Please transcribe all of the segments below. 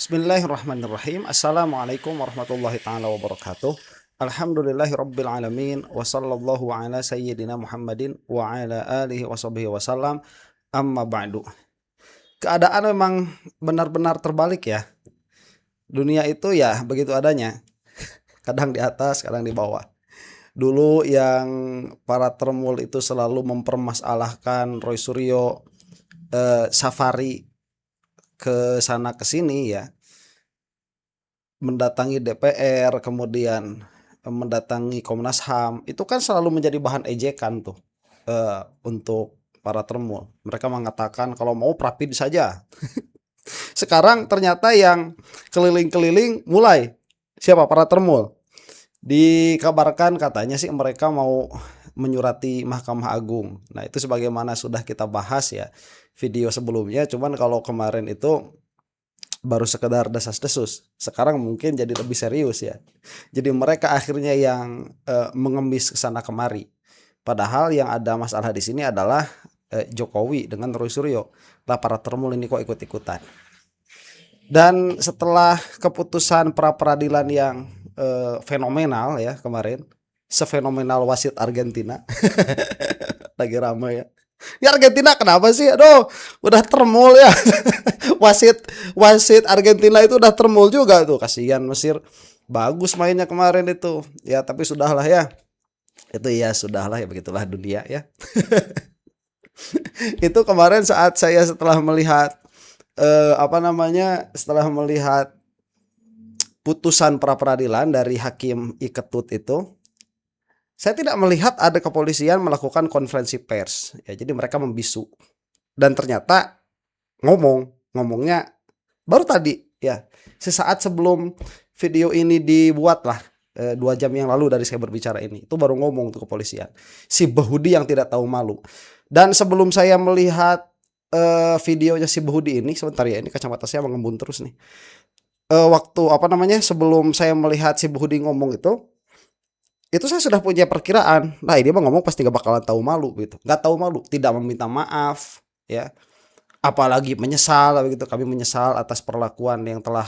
Bismillahirrahmanirrahim. Assalamualaikum warahmatullahi taala wabarakatuh. Alhamdulillahirabbil alamin wa sallallahu ala sayyidina Muhammadin wa ala alihi washabihi wasallam. Amma ba'du. Keadaan memang benar-benar terbalik ya. Dunia itu ya begitu adanya. Kadang di atas, kadang di bawah. Dulu yang para termul itu selalu mempermasalahkan Roy Suryo safari ke sana ke sini ya, mendatangi DPR, kemudian mendatangi Komnas HAM, itu kan selalu menjadi bahan ejekan tuh untuk para termul. Mereka mengatakan kalau mau Prapid saja. Sekarang ternyata yang keliling-keliling mulai siapa? Para termul. Dikabarkan katanya sih mereka mau menyurati Mahkamah Agung. Nah, itu sebagaimana sudah kita bahas ya video sebelumnya, cuman kalau kemarin itu baru sekedar desas-desus. Sekarang mungkin jadi lebih serius ya. Jadi mereka akhirnya yang mengemis ke sana kemari. Padahal yang ada masalah di sini adalah Jokowi dengan Roy Suryo. Lah para termul ini kok ikut-ikutan. Dan setelah keputusan pra peradilan yang fenomenal ya kemarin, sefenomenal wasit Argentina. Lagi ramai ya. Ya Argentina kenapa sih? Aduh, udah termul ya. Wasit Argentina itu udah termul juga tuh. Kasihan Mesir. Bagus mainnya kemarin itu. Ya, tapi sudahlah ya. Itu ya sudahlah ya, begitulah dunia ya. Itu kemarin saat saya setelah melihat setelah melihat putusan pra peradilan dari Hakim Iketut itu, saya tidak melihat ada kepolisian melakukan konferensi pers. Ya, jadi mereka membisu. Dan ternyata ngomongnya baru tadi ya. Sesaat sebelum video ini dibuat lah, 2 jam yang lalu dari saya berbicara ini. Itu baru ngomong tuh kepolisian. Si Behudi yang tidak tahu malu. Dan sebelum saya melihat videonya si Behudi ini, sebentar ya, ini kacamata saya mengembun terus nih. Sebelum saya melihat si Behudi ngomong itu saya sudah punya perkiraan. Nah, ini mah ngomong pasti gak bakalan tahu malu gitu. Gak tahu malu, tidak meminta maaf ya. Apalagi menyesal begitu. Kami menyesal atas perlakuan yang telah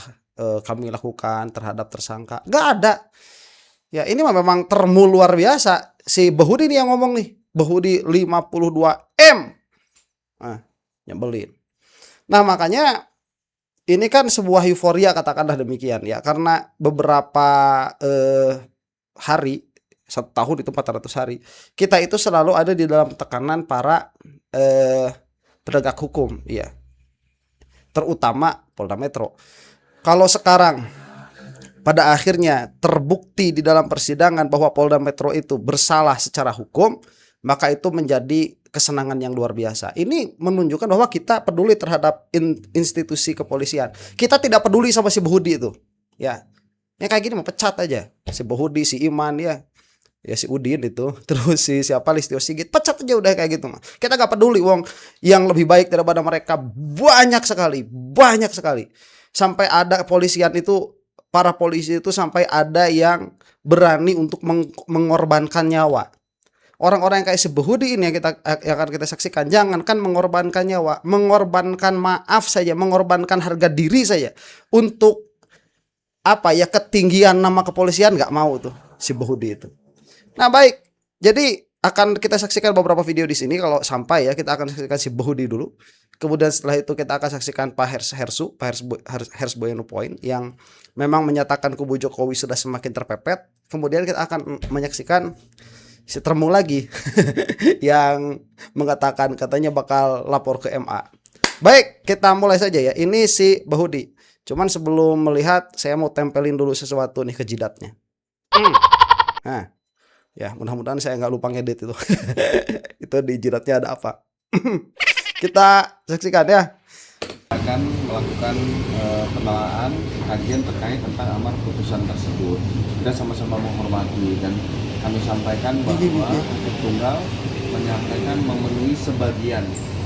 kami lakukan terhadap tersangka. Gak ada. Ya, ini mah memang termul luar biasa. Si Behudi nih yang ngomong nih. Behudi 52M. Nah, nyebelin. Nah, makanya ini kan sebuah euforia, katakanlah demikian ya. Karena beberapa hari, 1 tahun itu 400 hari, kita itu selalu ada di dalam tekanan para penegak hukum ya, terutama Polda Metro. Kalau sekarang pada akhirnya terbukti di dalam persidangan bahwa Polda Metro itu bersalah secara hukum, maka itu menjadi kesenangan yang luar biasa. Ini menunjukkan bahwa kita peduli terhadap institusi kepolisian. Kita tidak peduli sama si Behudi itu ya. Ya kayak gini mau pecat aja. Si Behudi, si Iman ya si Udin itu, terus si siapa Listio Sigit, pecat aja udah kayak gitu mah. Kita gak peduli, wong yang lebih baik daripada mereka banyak sekali. Sampai ada kepolisian itu, para polisi itu sampai ada yang berani untuk mengorbankan nyawa. Orang-orang yang kayak si Behudi ini yang akan kita saksikan, jangankan mengorbankan nyawa, mengorbankan maaf saja, mengorbankan harga diri saja untuk ketinggian nama kepolisian nggak mau tuh si Behudi itu. Nah baik, jadi akan kita saksikan beberapa video di sini. Kalau sampai ya, kita akan saksikan si Behudi dulu. Kemudian setelah itu kita akan saksikan Pak Hers Boyenu Point yang memang menyatakan kubu Jokowi sudah semakin terpepet. Kemudian kita akan menyaksikan si termul lagi yang mengatakan katanya bakal lapor ke MA. Baik, kita mulai saja ya. Ini si Behudi. Cuman sebelum melihat, saya mau tempelin dulu sesuatu nih ke jidatnya. Nah, ya mudah-mudahan saya nggak lupa ngedit itu. Itu di jidatnya ada apa? Kita saksikan ya. Akan melakukan penelaaan kajian terkait tentang amar putusan tersebut. Kita sama-sama menghormati dan kami sampaikan bahwa Hakim Tunggal menyampaikan memenuhi sebagian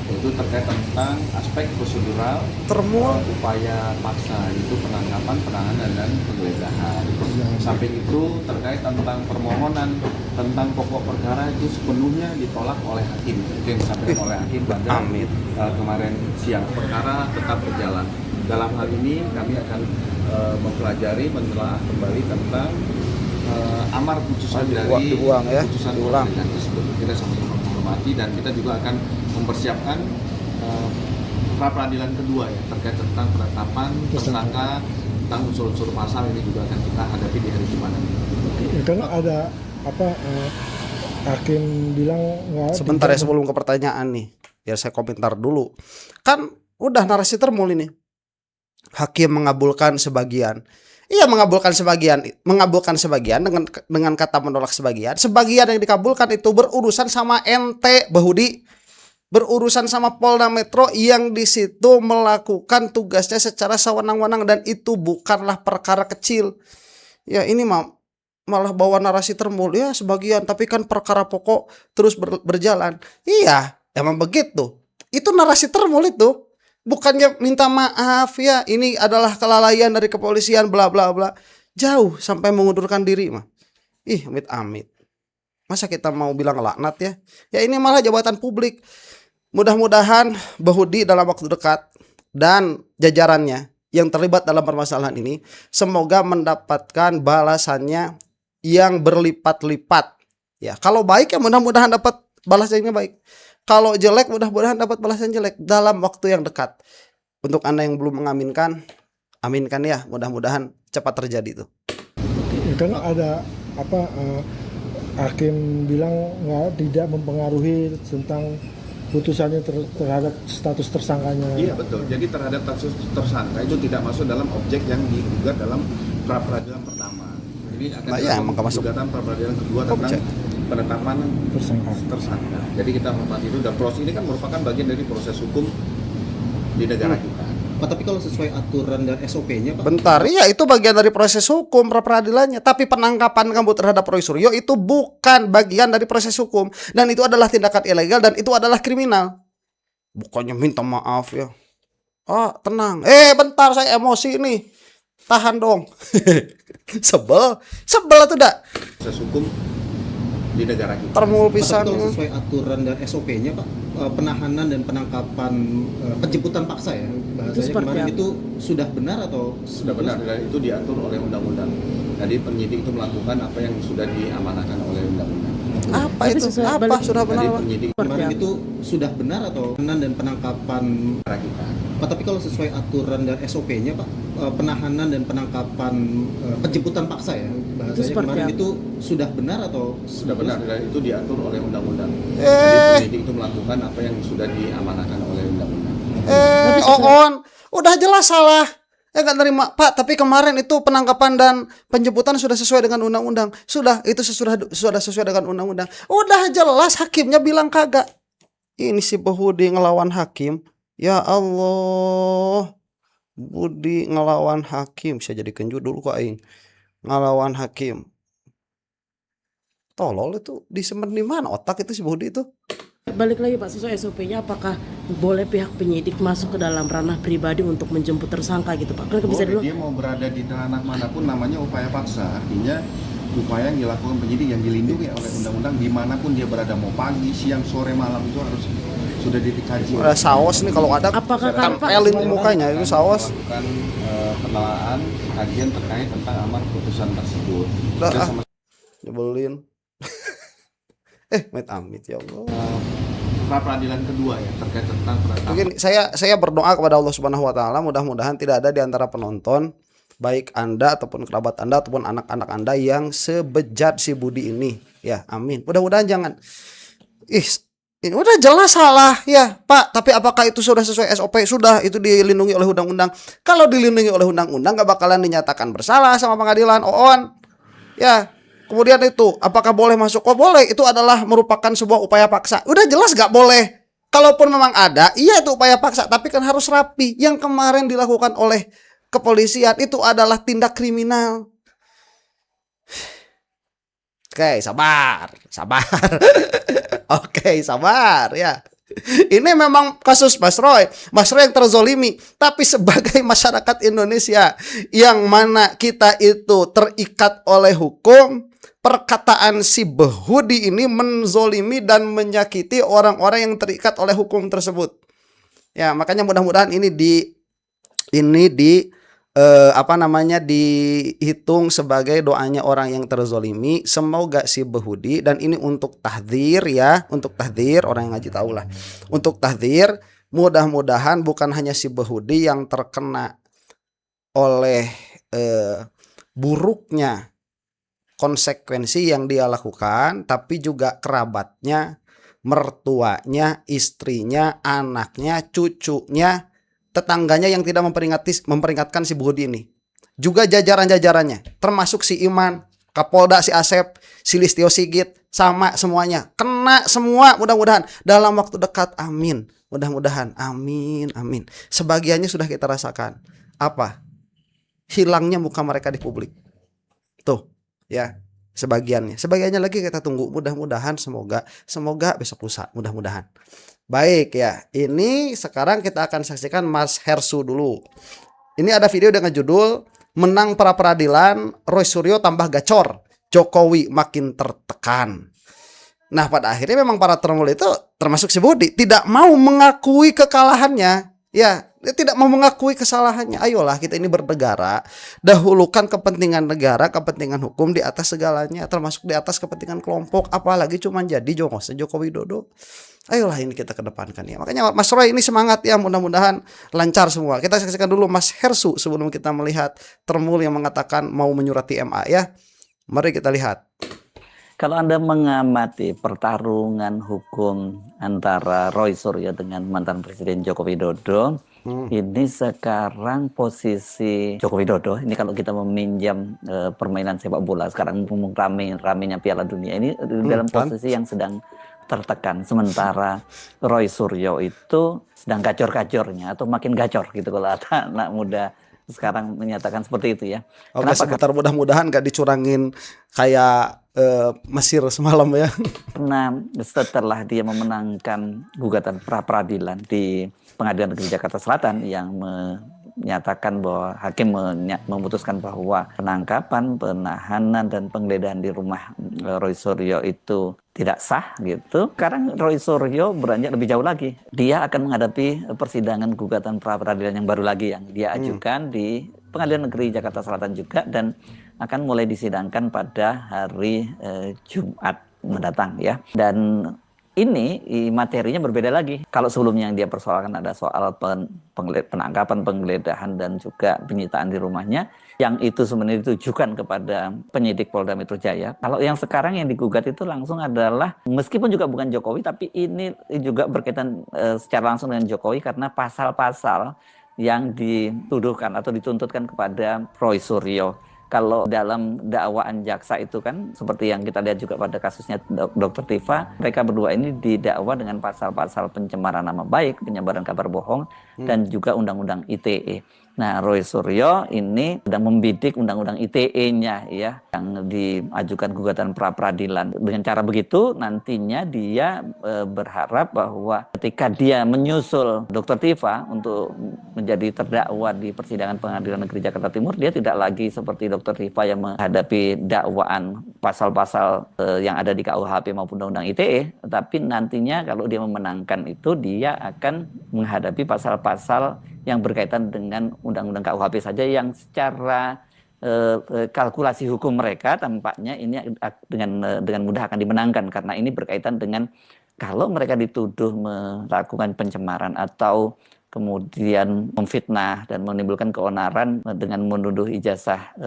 Itu terkait tentang aspek prosedural Termul. upaya paksa, itu penangkapan, penahanan, dan penggeledahan. Samping itu terkait tentang permohonan tentang pokok perkara itu sepenuhnya ditolak oleh hakim. Itu yang disampaikan oleh hakim pada Amin. kemarin siang. Perkara tetap berjalan. Dalam hal ini kami akan mempelajari, menelaah kembali tentang amar putusan dari diulang ya, putusan diulang. pengadilan tersebut. Kita sama-sama menghormati dan kita juga akan mempersiapkan pra peradilan kedua ya terkait tentang penetapan tersangka tentang unsur-unsur pasal ini juga akan kita hadapi di hari Jumat nanti. Ya, karena ada hakim bilang nggak. Sebentar ya, sebelum ke pertanyaan nih, biar saya komentar dulu. Kan udah narasi termul ini. Hakim mengabulkan sebagian. Iya, mengabulkan sebagian dengan kata menolak sebagian. Sebagian yang dikabulkan itu berurusan sama ente, Bahudi. Berurusan sama Polda Metro yang di situ melakukan tugasnya secara sewenang-wenang dan itu bukanlah perkara kecil. Ya ini malah bawa narasi termul ya sebagian, tapi kan perkara pokok terus berjalan. Iya, emang begitu. Itu narasi termul itu. Bukannya minta maaf ya, ini adalah kelalaian dari kepolisian bla bla bla. Jauh sampai mengundurkan diri mah. Ih, amit-amit. Masa kita mau bilang laknat ya? Ya ini malah jabatan publik. Mudah-mudahan Bahudi dalam waktu dekat dan jajarannya yang terlibat dalam permasalahan ini semoga mendapatkan balasannya yang berlipat-lipat. Ya, kalau baik ya mudah-mudahan dapat balasannya baik. Kalau jelek mudah-mudahan dapat balasan jelek dalam waktu yang dekat. Untuk Anda yang belum mengaminkan, aminkan ya, mudah-mudahan cepat terjadi itu. Ya, karena ada hakim bilang tidak mempengaruhi tentang putusannya terhadap status tersangkanya. Iya betul. Jadi terhadap status tersangka itu tidak masuk dalam objek yang digugat dalam pra peradilan pertama. Ini akan masuk gugatan pra peradilan kedua tentang penetapan tersangka. Jadi kita hormati itu dan proses ini kan merupakan bagian dari proses hukum di negara kita. Pak, tapi kalau sesuai aturan dan SOP-nya, Pak. Bentar, iya itu bagian dari proses hukum pra peradilannya. Tapi penangkapan kamu terhadap Roy Suryo itu bukan bagian dari proses hukum dan itu adalah tindakan ilegal dan itu adalah kriminal. Bukannya minta maaf ya. Ah, tenang. Bentar saya emosi nih. Tahan dong. Sebel tuh dak. Proses hukum di negara kita. Termul Pak, pisan. tapi kalau sesuai aturan dan SOP-nya, Pak, penahanan dan penangkapan penjemputan paksa ya bahasanya kemarin itu sudah benar atau sudah benar dan itu diatur oleh undang-undang. Jadi penyidik itu melakukan apa yang sudah diamanahkan oleh undang-undang. Apa itu? Apa sudah benar? Jadi penyidik kemarin itu sudah benar atau penahanan dan penangkapan kita. Pak, tapi kalau sesuai aturan dan SOP-nya, Pak, penahanan dan penangkapan penjemputan paksa ya bahasanya kemarin itu sudah benar atau sudah benar dan itu diatur oleh undang-undang. Jadi penyidik itu melakukan apa yang sudah diamanahkan oleh undang-undang. Oon, udah jelas salah. Nggak nerima Pak, tapi kemarin itu penangkapan dan penjemputan sudah sesuai dengan undang-undang. Sudah sesuai dengan undang-undang. Udah jelas hakimnya bilang kagak. Ini si Bahudi ngelawan hakim. Ya Allah, Budi ngelawan hakim. Saya jadi kenju dulu kok aing. Ngelawan hakim. Tolol itu disimpan di mana otak itu si Budi itu? Balik lagi Pak, sesuai SOP-nya apakah boleh pihak penyidik masuk ke dalam ranah pribadi untuk menjemput tersangka gitu Pak? Kan bisa dulu. Dia mau berada di ranah manapun namanya upaya paksa. Artinya upaya yang dilakukan penyidik yang dilindungi oleh undang-undang dimanapun dia berada, mau pagi, siang, sore, malam itu harus sudah dikaji. Ada saus nih kalau ada. Apakah kan Pak tempelin mukanya itu saus. Melakukan penelaahan kajian terkait tentang amar putusan tersebut. Nyebelin. Amit ya Allah. Pra peradilan kedua ya terkait tentang penetapan. Mungkin saya berdoa kepada Allah Subhanahu wa taala mudah-mudahan tidak ada di antara penonton baik Anda ataupun kerabat Anda ataupun anak-anak Anda yang sebejat si Budi ini. Ya, amin. Mudah-mudahan jangan. Ini udah jelas salah ya, Pak. Tapi apakah itu sudah sesuai SOP? Sudah, itu dilindungi oleh undang-undang. Kalau dilindungi oleh undang-undang nggak bakalan dinyatakan bersalah sama pengadilan. Oon. Ya. Kemudian itu, apakah boleh masuk? Oh boleh, itu adalah merupakan sebuah upaya paksa. Udah jelas gak boleh. Kalaupun memang ada, iya itu upaya paksa, tapi kan harus rapi. Yang kemarin dilakukan oleh kepolisian itu adalah tindak kriminal. Oke, sabar. Oke, sabar ya. Ini memang kasus Mas Roy yang terzolimi. Tapi sebagai masyarakat Indonesia yang mana kita itu terikat oleh hukum, perkataan si Behudi ini menzolimi dan menyakiti orang-orang yang terikat oleh hukum tersebut. Ya, makanya mudah-mudahan ini dihitung sebagai doanya orang yang terzolimi. Semoga si Behudi, dan ini untuk tahdzir ya, untuk tahdzir, orang yang ngaji tahu lah, untuk tahdzir, mudah-mudahan bukan hanya si Behudi yang terkena oleh buruknya konsekuensi yang dia lakukan, tapi juga kerabatnya, mertuanya, istrinya, anaknya, cucunya, tetangganya yang tidak memperingatkan si Behudi ini. Juga jajaran-jajarannya, termasuk si Iman, Kapolda si Asep, si Listio Sigit, sama semuanya. Kena semua mudah-mudahan dalam waktu dekat. Amin. Mudah-mudahan. Amin, amin. Sebagiannya sudah kita rasakan. Apa? Hilangnya muka mereka di publik. Tuh, ya. Sebagiannya lagi kita tunggu. Mudah-mudahan semoga besok lusa, mudah-mudahan. Baik ya, ini sekarang kita akan saksikan Mas Hersu dulu. Ini ada video dengan judul Menang Pra Peradilan, Roy Suryo tambah gacor, Jokowi makin tertekan. Nah pada akhirnya memang para termul itu termasuk si Budi tidak mau mengakui kekalahannya. Ya, dia tidak mau mengakui kesalahannya. Ayolah kita ini bernegara, dahulukan kepentingan negara, kepentingan hukum di atas segalanya, termasuk di atas kepentingan kelompok, apalagi cuma jadi Joko Widodo. Ayolah ini kita kedepankan ya. Makanya Mas Roy ini semangat ya, mudah-mudahan lancar semua. Kita saksikan dulu Mas Hersu sebelum kita melihat termul yang mengatakan mau menyurati MA ya. Mari kita lihat. Kalau Anda mengamati pertarungan hukum antara Roy Suryo dengan mantan Presiden Joko Widodo, ini sekarang posisi Joko Widodo, ini kalau kita meminjam permainan sepak bola, sekarang ramenya Piala Dunia, ini dalam posisi yang sedang tertekan. Sementara Roy Suryo itu sedang gacor-gacornya atau makin gacor gitu kalau anak muda sekarang menyatakan seperti itu ya. Oke, sebentar, mudah-mudahan gak dicurangin kayak Mesir semalam ya. Karena setelah dia memenangkan gugatan pra peradilan di Pengadilan Negeri Jakarta Selatan yang menyatakan bahwa hakim memutuskan bahwa penangkapan, penahanan dan penggeledahan di rumah Roy Suryo itu tidak sah gitu. Sekarang Roy Suryo beranjak lebih jauh lagi. Dia akan menghadapi persidangan gugatan pra peradilan yang baru lagi yang dia ajukan di Pengadilan Negeri Jakarta Selatan juga, dan akan mulai disidangkan pada hari Jumat mendatang ya. Dan ini materinya berbeda lagi. Kalau sebelumnya yang dia persoalkan ada soal penangkapan, penggeledahan dan juga penyitaan di rumahnya, yang itu sebenarnya ditujukan kepada penyidik Polda Metro Jaya. Kalau yang sekarang yang digugat itu langsung adalah, meskipun juga bukan Jokowi, tapi ini juga berkaitan secara langsung dengan Jokowi karena pasal-pasal yang dituduhkan atau dituntutkan kepada Roy Suryo. Kalau dalam dakwaan jaksa itu kan seperti yang kita lihat juga pada kasusnya Dr. Tifa, mereka berdua ini didakwa dengan pasal-pasal pencemaran nama baik, penyebaran kabar bohong, dan juga undang-undang ITE. Nah, Roy Suryo ini sedang membidik undang-undang ITE-nya ya, yang diajukan gugatan pra peradilan. Dengan cara begitu nantinya dia berharap bahwa ketika dia menyusul Dr. Tifa untuk menjadi terdakwa di persidangan Pengadilan Negeri Jakarta Timur, dia tidak lagi seperti Dr. Tifa yang menghadapi dakwaan pasal-pasal yang ada di KUHP maupun undang-undang ITE, tapi nantinya kalau dia memenangkan itu, dia akan menghadapi pasal-pasal yang berkaitan dengan undang-undang KUHP saja, yang secara kalkulasi hukum mereka tampaknya ini dengan mudah akan dimenangkan, karena ini berkaitan dengan kalau mereka dituduh melakukan pencemaran atau kemudian memfitnah dan menimbulkan keonaran dengan menuduh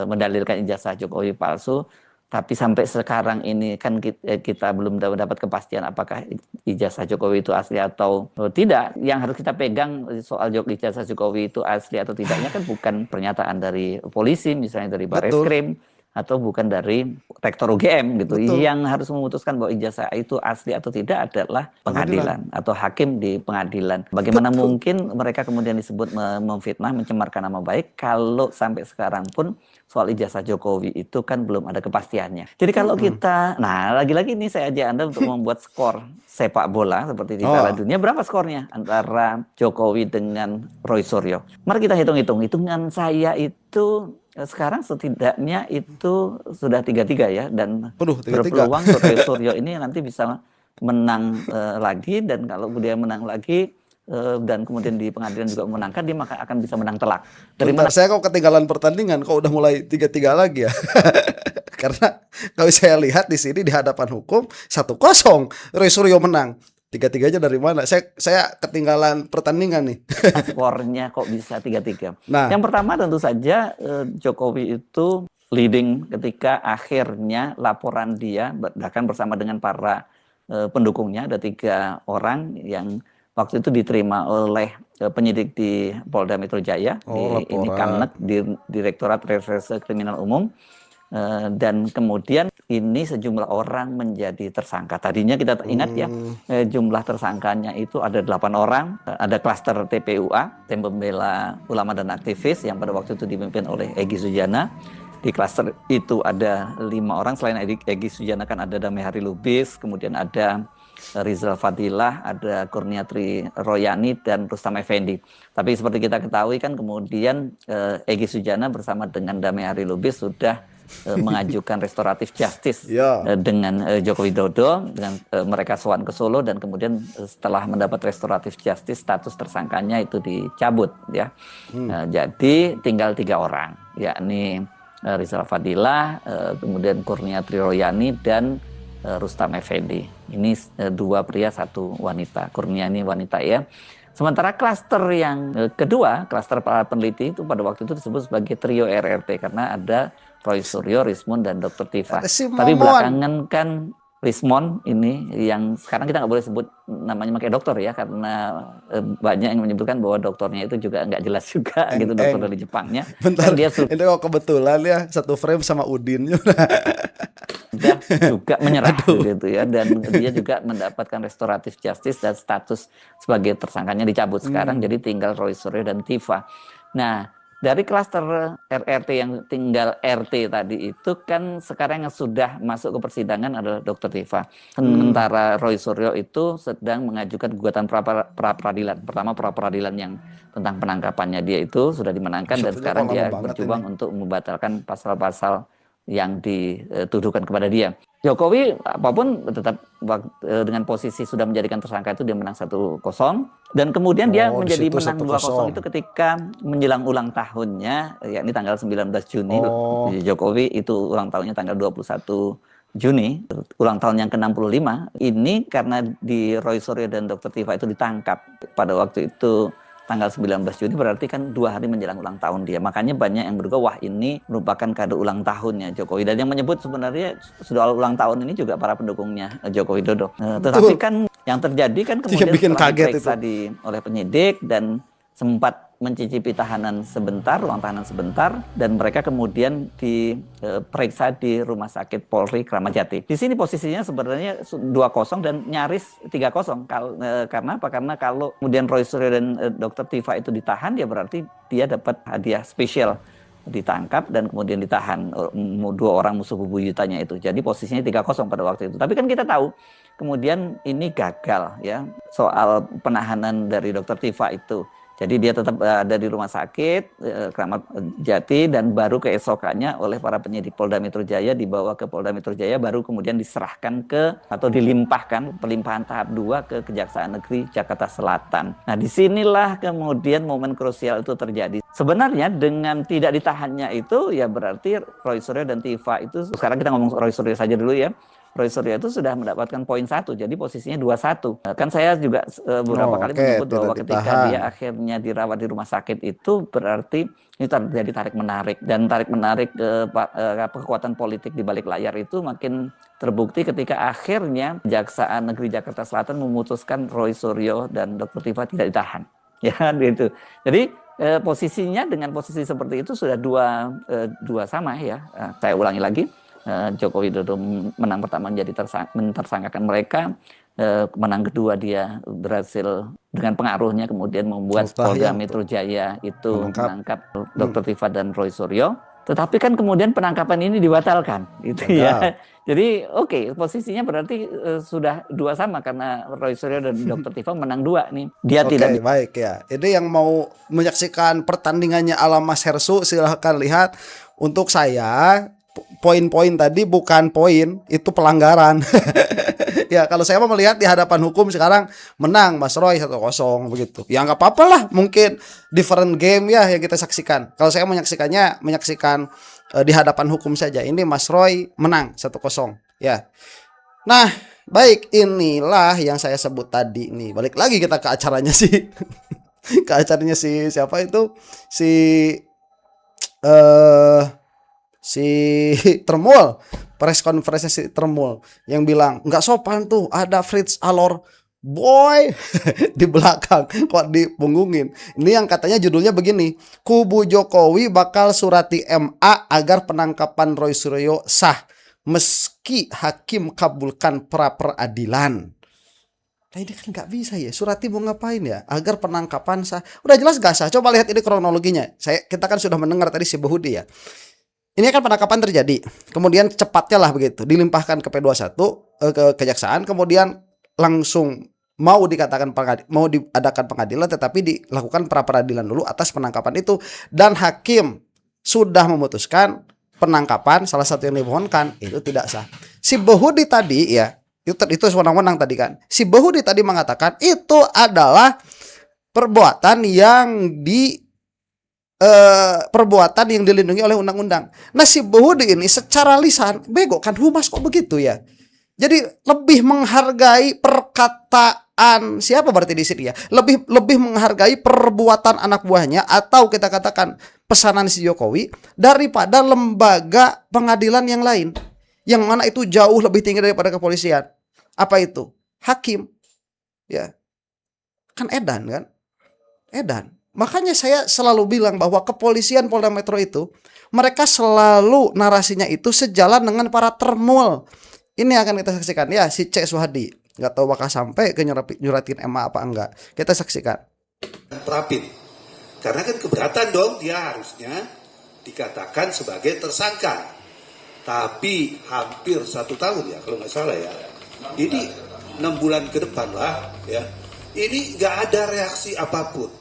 mendalilkan ijazah Jokowi palsu. Tapi sampai sekarang ini kan kita belum dapat kepastian apakah ijazah Jokowi itu asli atau tidak. Yang harus kita pegang soal ijazah Jokowi itu asli atau tidaknya kan bukan pernyataan dari polisi, misalnya dari Barreskrim, atau bukan dari rektor UGM gitu. Betul. Yang harus memutuskan bahwa ijazah itu asli atau tidak adalah pengadilan atau hakim di pengadilan. Bagaimana mungkin mereka kemudian disebut memfitnah, mencemarkan nama baik kalau sampai sekarang pun soal ijazah Jokowi itu kan belum ada kepastiannya. Jadi kalau kita, nah lagi-lagi ini saya ajak Anda untuk membuat skor sepak bola seperti di Piala Dunia, berapa skornya antara Jokowi dengan Roy Suryo? Mari kita hitung-hitung. Hitungan saya itu sekarang setidaknya itu sudah 3-3 ya, dan 3-3. berpeluang untuk Roy Suryo ini nanti bisa menang lagi, dan kalau dia menang lagi dan kemudian di pengadilan juga memenangkan, dia maka akan bisa menang telak. Dari Bentar, saya kok ketinggalan pertandingan, kok udah mulai 3-3 lagi ya. Karena kalau saya lihat di sini di hadapan hukum 1-0 Roy Suryo menang. 3-3 aja dari mana? Saya ketinggalan pertandingan nih. skornya kok bisa 3-3. Nah, Yang pertama tentu saja Jokowi itu leading ketika akhirnya laporan dia bahkan bersama dengan para pendukungnya, ada 3 orang yang waktu itu diterima oleh penyidik di Polda Metro Jaya, ini Kamnek, di Direktorat Reserse Kriminal Umum. Dan kemudian ini sejumlah orang menjadi tersangka. Tadinya kita ingat ya, jumlah tersangkanya itu ada 8 orang. Ada klaster TPUA, Tim Pembela Ulama dan Aktivis, yang pada waktu itu dipimpin oleh Egy Sujana. Di klaster itu ada 5 orang. Selain Egy Sujana kan ada Damai Hari Lubis, kemudian ada Rizal Fadilah, ada Kurniatri Royani, dan Rustam Effendi. Tapi seperti kita ketahui kan kemudian Egy Sujana bersama dengan Damai Hari Lubis sudah mengajukan restoratif justice dengan Joko Widodo, dengan mereka sowan ke Solo, dan kemudian setelah mendapat restoratif justice status tersangkanya itu dicabut ya. Jadi tinggal 3 orang, yakni Rizal Fadilah, kemudian Kurniatri Royani, dan Rustam Effendi. Ini 2 pria 1 wanita. Kurniani wanita ya. Sementara klaster yang kedua, klaster para peneliti itu pada waktu itu disebut sebagai trio RRT karena ada Roy Suryo, Rismond, dan Dr. Tifa. Tapi belakangan kan Rismond ini yang sekarang kita nggak boleh sebut namanya pakai dokter ya, karena banyak yang menyebutkan bahwa dokternya itu juga nggak jelas juga gitu, dokter dari Jepangnya. Bentar, Kan dia itu kok kebetulan ya satu frame sama Udin juga menyerah gitu ya, dan dia juga mendapatkan restoratif justice dan status sebagai tersangkanya dicabut sekarang, jadi tinggal Roy Suryo dan Tifa. Nah, dari klaster RRT yang tinggal RT tadi itu kan sekarang yang sudah masuk ke persidangan adalah Dr. Tifa. Sementara Roy Suryo itu sedang mengajukan gugatan pra-peradilan. Pertama pra-peradilan yang tentang penangkapannya dia itu sudah dimenangkan, dan sekarang dia berjuang untuk membatalkan pasal-pasal yang dituduhkan kepada dia. Jokowi apapun tetap dengan posisi sudah menjadikan tersangka itu dia menang 1-0, dan kemudian dia menjadi menang 2-0 itu ketika menjelang ulang tahunnya, yakni tanggal 19 Juni. Jokowi itu ulang tahunnya tanggal 21 Juni, ulang tahun yang ke-65. Ini karena di Roy Suryo dan Dr. Tifa itu ditangkap pada waktu itu tanggal 19 Juni, berarti kan 2 hari menjelang ulang tahun dia. Makanya banyak yang berkata, wah ini merupakan kado ulang tahunnya Jokowi. Dan yang menyebut sebenarnya sudah ulang tahun ini juga para pendukungnya Joko Widodo. Tetapi kan yang terjadi kan kemudian setelah diperiksa oleh penyidik dan sempat mencicipi tahanan sebentar, ruang tahanan sebentar, dan mereka kemudian diperiksa di Rumah Sakit Polri Kramat Jati. Di sini posisinya sebenarnya 2-0 dan nyaris 3-0. Karena apa? Karena kalau kemudian Roy Suryo dan Dr. Tifa itu ditahan, ya berarti dia dapat hadiah spesial, ditangkap dan kemudian ditahan 2 orang musuh bebuyutannya itu. Jadi posisinya 3-0 pada waktu itu. Tapi kan kita tahu kemudian ini gagal ya soal penahanan dari Dr. Tifa itu. Jadi dia tetap ada di rumah sakit Kramat Jati, dan baru keesokannya oleh para penyidik Polda Metro Jaya dibawa ke Polda Metro Jaya, baru kemudian diserahkan atau dilimpahkan pelimpahan tahap 2 ke Kejaksaan Negeri Jakarta Selatan. Nah, disinilah kemudian momen krusial itu terjadi. Sebenarnya dengan tidak ditahannya itu ya berarti Roy Suryo dan Tifa itu, sekarang kita ngomong Roy Suryo saja dulu ya. Roy Suryo itu sudah mendapatkan poin 1, jadi posisinya 2-1. Kan saya juga beberapa kali menyebut bahwa ketika dia akhirnya dirawat di rumah sakit itu berarti ini terjadi tarik-menarik, dan tarik-menarik kekuatan politik di balik layar itu makin terbukti ketika akhirnya Kejaksaan Negeri Jakarta Selatan memutuskan Roy Suryo dan Dr. Tifa tidak ditahan. Ya gitu. Jadi posisinya dengan posisi seperti itu sudah dua sama ya. Saya ulangi lagi, Joko Widodo menang pertama menjadi mentersangkakan mereka, menang kedua dia berhasil dengan pengaruhnya kemudian membuat Polda Metro Jaya itu menangkap Dr. Tifa dan Roy Suryo. Tetapi kan kemudian penangkapan ini dibatalkan, gitu ya. Jadi posisinya berarti sudah dua sama karena Roy Suryo dan Dr. Tifa menang dua nih. Dia tidak baik ya. Ini yang mau menyaksikan pertandingannya ala Mas Hersu silahkan lihat. Untuk saya poin-poin tadi bukan poin, itu pelanggaran. Ya kalau saya mau melihat di hadapan hukum sekarang menang Mas Roy 1-0 begitu. Ya nggak apa-apa lah, mungkin different game ya yang kita saksikan. Kalau saya menyaksikan di hadapan hukum saja. Ini Mas Roy menang 1-0 ya. Nah, baik, inilah yang saya sebut tadi nih. Balik lagi kita ke acaranya sih. Ke acaranya si siapa itu? Si Tremul, press conference si Tremul yang bilang nggak sopan tuh ada Fritz Alor boy di belakang kok dipunggungin. Ini yang katanya judulnya begini, kubu Jokowi bakal surati MA agar penangkapan Roy Suryo sah meski hakim kabulkan pra peradilan. Nah ini kan nggak bisa ya, surati mau ngapain ya agar penangkapan sah, udah jelas gak sah. Coba lihat ini kronologinya. Kita kan sudah mendengar tadi si Behudi ya. Ini kan penangkapan terjadi, kemudian cepatnya lah begitu, dilimpahkan ke P21, ke kejaksaan, kemudian langsung mau diadakan pengadilan, tetapi dilakukan pra peradilan dulu atas penangkapan itu, dan hakim sudah memutuskan penangkapan salah satu yang dimohonkan itu tidak sah. Si Behudi tadi ya, itu sewenang-wenang tadi kan. Si Behudi tadi mengatakan itu adalah perbuatan yang dilindungi oleh undang-undang. Nah si Behudi ini secara lisan bego kan, humas kok begitu ya. Jadi lebih menghargai perkataan siapa berarti di sini ya. Lebih menghargai perbuatan anak buahnya atau kita katakan pesanan si Jokowi daripada lembaga pengadilan yang lain. Yang mana itu jauh lebih tinggi daripada kepolisian. Apa itu? Hakim. Ya. Kan edan kan? Edan. Makanya saya selalu bilang bahwa kepolisian Polda Metro itu mereka selalu narasinya itu sejalan dengan para termul. Ini akan kita saksikan ya, si C Suhadi. Nggak tahu bakal sampai ke nyuratin MA apa enggak. Kita saksikan. Terapin. Karena kan keberatan dong, dia harusnya dikatakan sebagai tersangka. Tapi hampir 1 tahun ya kalau nggak salah ya. Ini 6 bulan ke depan lah ya. Ini nggak ada reaksi apapun.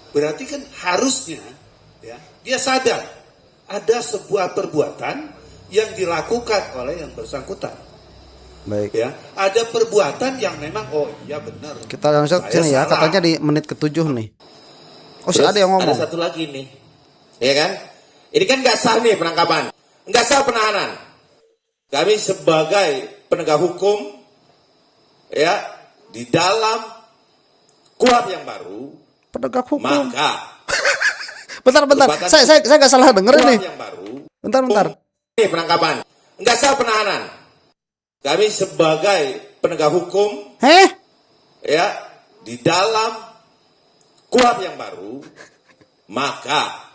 Berarti kan harusnya ya, dia sadar ada sebuah perbuatan yang dilakukan oleh yang bersangkutan. Baik. Ya, ada perbuatan yang memang benar. Kita langsung sini ya, katanya di menit ke-7 nih. Terus, ada yang ngomong. Ada satu lagi nih. Ya kan? Ini kan nggak sah nih penangkapan. Nggak sah penahanan. Kami sebagai penegak hukum ya di dalam KUHP yang baru, penegak hukum. maka bentar. Saya nggak salah denger nih. yang baru. Bentar. Ini penangkapan. Nggak sah penahanan. Kami sebagai penegak hukum ya di dalam KUHP yang baru, maka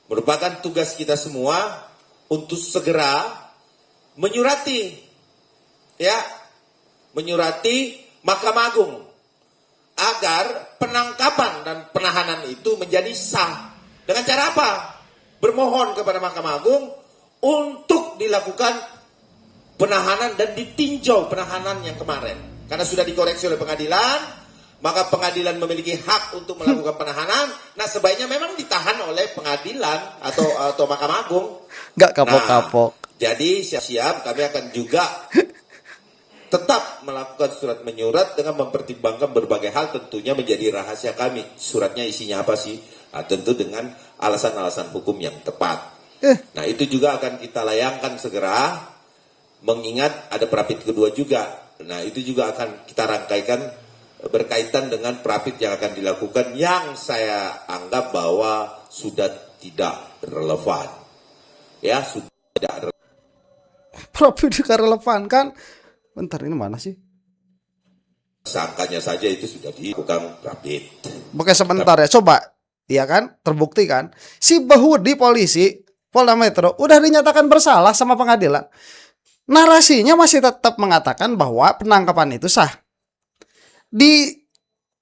merupakan tugas kita semua untuk segera menyurati Mahkamah Agung agar penangkapan dan penahanan itu menjadi sah. Dengan cara apa? Bermohon kepada Mahkamah Agung untuk dilakukan penahanan dan ditinjau penahanan yang kemarin. Karena sudah dikoreksi oleh pengadilan, maka pengadilan memiliki hak untuk melakukan penahanan. Nah, sebaiknya memang ditahan oleh pengadilan atau Mahkamah Agung. Nggak kapok-kapok. Jadi siap-siap kami akan juga tetap melakukan surat menyurat dengan mempertimbangkan berbagai hal, tentunya menjadi rahasia kami. Suratnya isinya apa sih? Nah, tentu dengan alasan-alasan hukum yang tepat. Nah, itu juga akan kita layangkan segera, mengingat ada prapit kedua juga. Nah, itu juga akan kita rangkaikan berkaitan dengan prapit yang akan dilakukan yang saya anggap bahwa sudah tidak relevan. Ya, sudah tidak relevan. Prapit juga relevan kan? Bentar, ini mana sih? Sangkanya saja itu sudah dilakukan rapid. Oke sebentar ya, coba. Iya kan, terbukti kan. Si Bahudi polisi Polda Metro udah dinyatakan bersalah sama pengadilan. Narasinya masih tetap mengatakan bahwa penangkapan itu sah.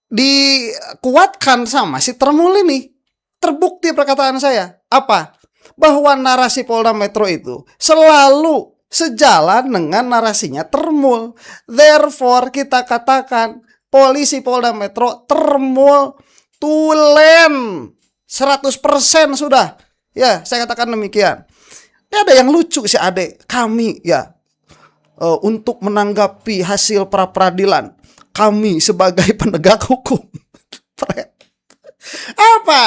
Dikuatkan sama si Termul ini. Terbukti perkataan saya. Apa? Bahwa narasi Polda Metro itu selalu sejalan dengan narasinya Termul. Therefore kita katakan polisi Polda Metro Termul tulen 100% sudah. Ya, saya katakan demikian. Ya, ada yang lucu si Ade. Kami ya untuk menanggapi hasil pra peradilan, kami sebagai penegak hukum. Apa?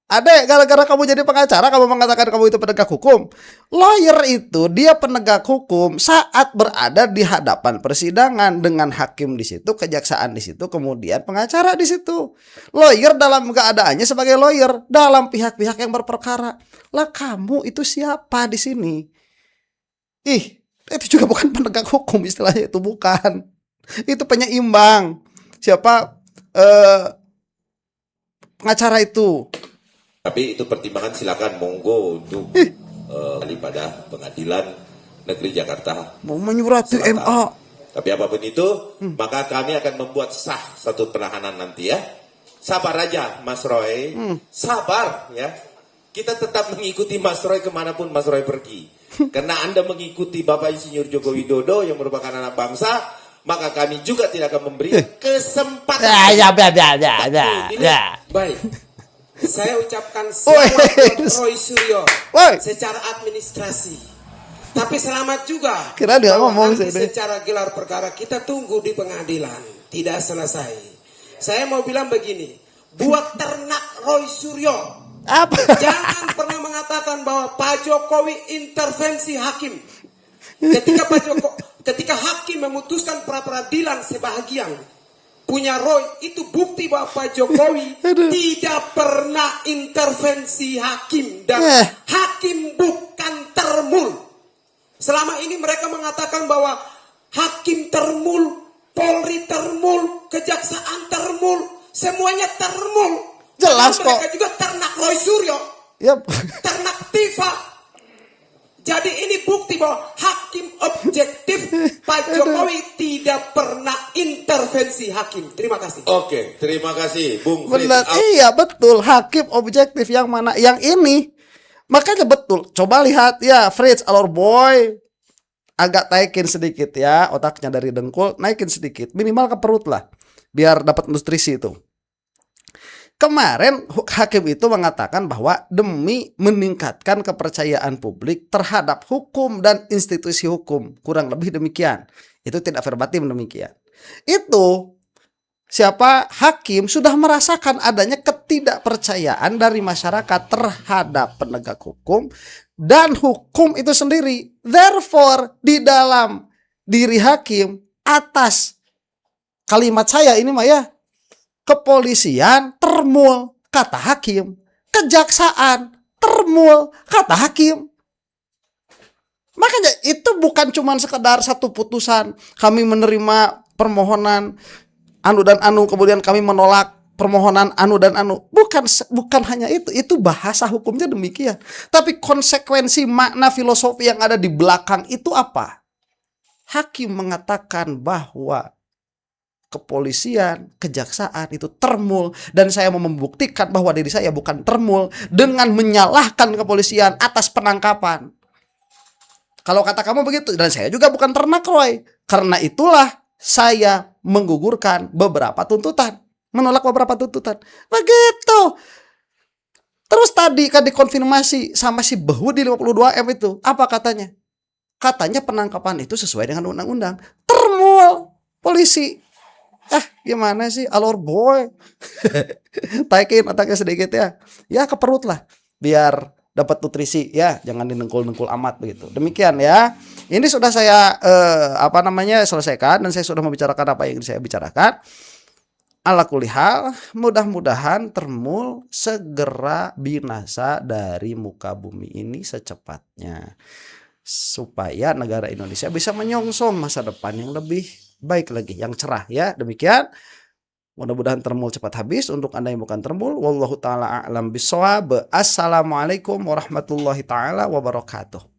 Adek, gara-gara kamu jadi pengacara, kamu mengatakan kamu itu penegak hukum. Lawyer itu dia penegak hukum saat berada di hadapan persidangan dengan hakim di situ, kejaksaan di situ, kemudian pengacara di situ. Lawyer dalam keadaannya sebagai lawyer dalam pihak-pihak yang berperkara. Lah kamu itu siapa di sini? Itu juga bukan penegak hukum istilahnya, itu bukan. Itu penyeimbang. Siapa pengacara itu? Tapi itu pertimbangan silakan monggo untuk daripada Pengadilan Negeri Jakarta Mau menyurati Selatan. MA. Tapi apapun itu, maka kami akan membuat sah satu penahanan nanti ya. Sabar aja Mas Roy, sabar ya. Kita tetap mengikuti Mas Roy kemanapun Mas Roy pergi. Karena Anda mengikuti Bapak Insinyur Joko Widodo yang merupakan anak bangsa, maka kami juga tidak akan memberi kesempatan. Baik. Saya ucapkan selamat buat Roy Suryo secara administrasi. Tapi selamat juga. Kira dia ngomong nanti secara gelar perkara kita tunggu di pengadilan. Tidak selesai. Saya mau bilang begini. Buat ternak Roy Suryo. Apa? Jangan pernah mengatakan bahwa Pak Jokowi intervensi hakim. Ketika hakim memutuskan pra peradilan sebahagian punya Roy, itu bukti bahwa Pak Jokowi tidak pernah intervensi hakim dan hakim bukan Termul. Selama ini mereka mengatakan bahwa hakim Termul, Polri Termul, Kejaksaan Termul, semuanya Termul. Jelas kok. Mereka juga ternak Roy Suryo, ternak Tifa. Jadi ini bukti bahwa hakim objektif Pak Jokowi tidak pernah intervensi hakim. Terima kasih. Oke, terima kasih Bung Fritz. Benar, iya betul. Hakim objektif yang mana? Yang ini. Makanya betul. Coba lihat ya, Fritz Alor Boy agak naikin sedikit ya, otaknya dari dengkul naikin sedikit, minimal ke perut lah, biar dapat nutrisi itu. Kemarin hakim itu mengatakan bahwa demi meningkatkan kepercayaan publik terhadap hukum dan institusi hukum, kurang lebih demikian. Itu tidak verbatim demikian. Itu siapa hakim sudah merasakan adanya ketidakpercayaan dari masyarakat terhadap penegak hukum dan hukum itu sendiri. Therefore, di dalam diri hakim atas kalimat saya ini mah ya, kepolisian Termul, kata hakim. Kejaksaan Termul, kata hakim. Makanya itu bukan cuma sekedar satu putusan. Kami menerima permohonan anu dan anu, kemudian kami menolak permohonan anu dan anu. Bukan hanya itu. Itu bahasa hukumnya demikian. Tapi konsekuensi makna filosofi yang ada di belakang itu apa? Hakim mengatakan bahwa kepolisian, kejaksaan itu Termul, dan saya mau membuktikan bahwa diri saya bukan Termul dengan menyalahkan kepolisian atas penangkapan. Kalau kata kamu begitu, dan saya juga bukan ternak Roy. Karena itulah saya menggugurkan beberapa tuntutan, menolak beberapa tuntutan. Begitu. Terus tadi kan dikonfirmasi sama si Bahudi 52M itu, apa katanya? Katanya penangkapan itu sesuai dengan undang-undang. Termul, polisi. Gimana sih Alor Boy? Taikin otaknya sedikit ya. Ya ke perut lah, biar dapat nutrisi ya, jangan dinengkul-nengkul amat begitu. Demikian ya. Ini sudah saya selesaikan, dan saya sudah membicarakan apa yang saya bicarakan. Ala kulihal, mudah-mudahan Termul segera binasa dari muka bumi ini secepatnya, supaya negara Indonesia bisa menyongsong masa depan yang lebih baik lagi, yang cerah ya. Demikian. Mudah-mudahan termul cepat habis. Untuk Anda yang bukan termul, wallahu taala a'lam bishawab. Assalamualaikum warahmatullahi taala wabarakatuh.